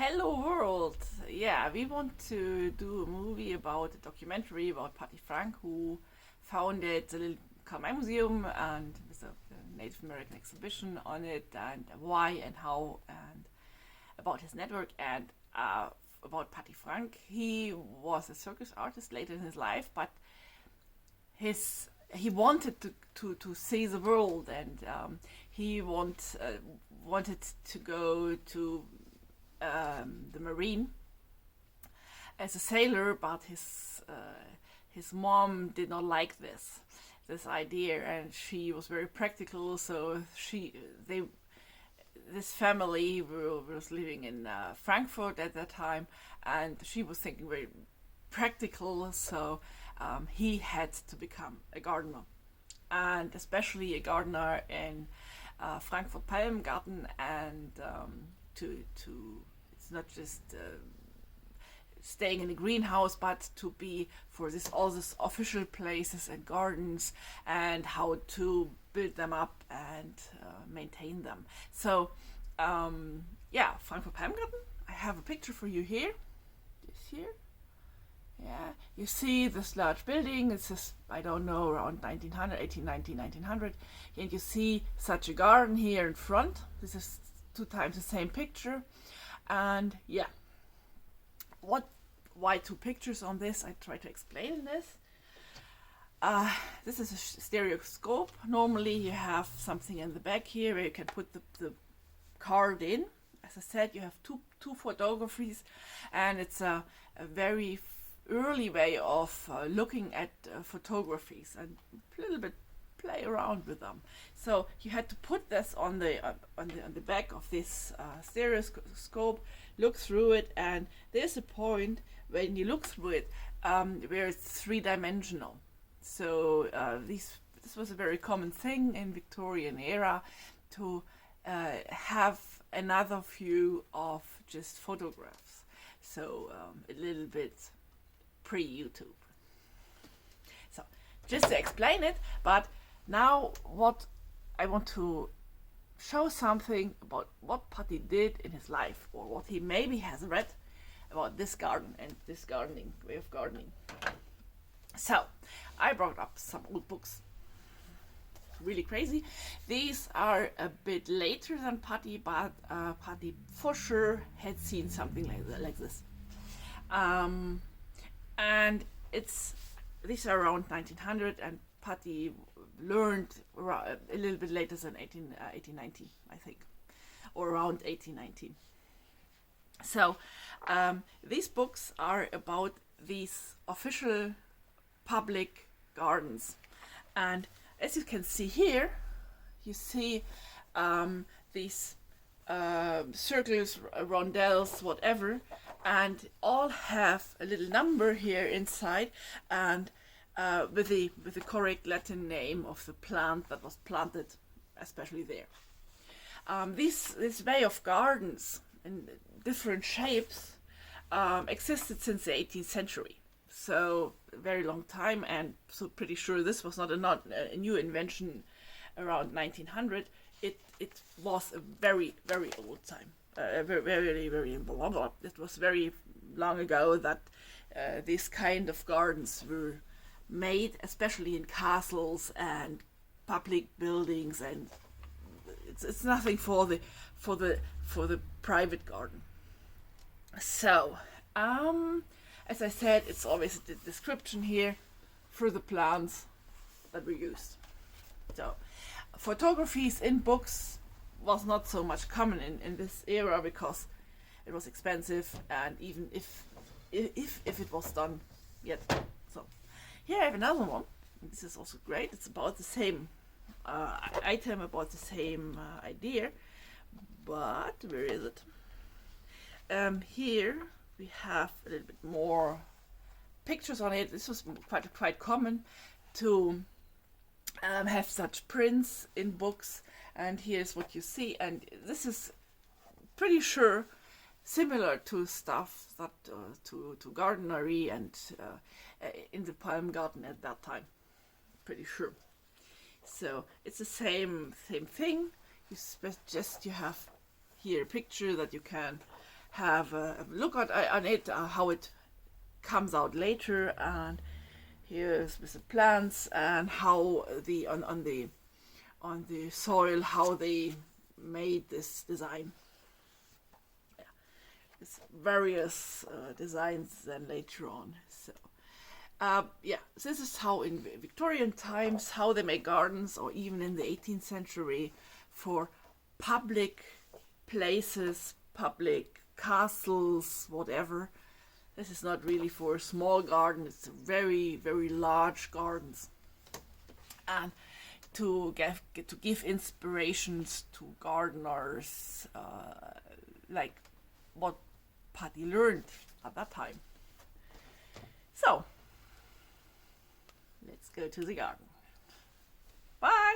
Hello world! Yeah, we want to do a movie about a documentary about Patty Frank, who founded the little Karl Museum and with a Native American exhibition on it, and why and how, and about his network, and about Patty Frank. He was a circus artist later in his life, but he wanted to see the world, and wanted to go to the marine as a sailor, but his mom did not like this idea, and she was very practical. So this family was living in Frankfurt at that time, and she was thinking very practical. So he had to become a gardener, and especially a gardener in Frankfurt Palmengarten, and to it's not just staying in a greenhouse, but to be for all these official places and gardens, and how to build them up and maintain them. So Frankfurt Palmengarten. I have a picture for you here. This here. Yeah, you see this large building. It's just, I don't know, around 1900, 1890, 1900. And you see such a garden here in front. This is 2 times the same picture. And yeah, why 2 pictures on this? I try to explain this. This is a stereoscope. Normally you have something in the back here where you can put the card in. As I said, you have two photographies, and it's a very early way of looking at photographies and a little bit play around with them. So you had to put this on the back of this stereoscope, look through it, and there's a point when you look through it where it's 3-dimensional. So this was a very common thing in Victorian era, to have another view of just photographs. So a little bit pre-YouTube. So just to explain it, but now what I want to show something about what Patty did in his life, or what he maybe has read about this garden and this gardening way of gardening. So I brought up some old books. Really crazy. These are a bit later than Patty, but Patty for sure had seen something like this. And these are around 1900, and Patty learned a little bit later than 1819, I think, or around 1819. So these books are about these official public gardens, and as you can see here, you see these circles, rondelles, whatever, and all have a little number here inside, and with the correct Latin name of the plant that was planted, especially there. This way of gardens in different shapes existed since the 18th century. So a very long time, and so pretty sure this was not a new invention around 1900. It was a very, very old time. Very blah, blah. It was very long ago that these kind of gardens were made, especially in castles and public buildings, and it's nothing for the private garden. So as I said, it's always the description here for the plants that were used. So photographies in books was not so much common in this era, because it was expensive, and even if it was done yet. So here I have another one. This is also great. It's about the same item, about the same idea, but where is it? Here we have a little bit more pictures on it. This was quite common to have such prints in books, and here's what you see, and this is pretty sure similar to stuff that to gardenery and in the palm garden at that time, pretty sure. So it's the same thing. You have here a picture that you can have a look on it, how it comes out later. And here's with the plants and how the on the soil, how they made this design. Yeah, it's various designs then later on. So yeah, this is how in Victorian times how they make gardens, or even in the 18th century for public places, public castles, whatever. This is not really for a small garden, it's very, very large gardens. And to give inspirations to gardeners, like what Patty learned at that time. So, let's go to the garden. Bye!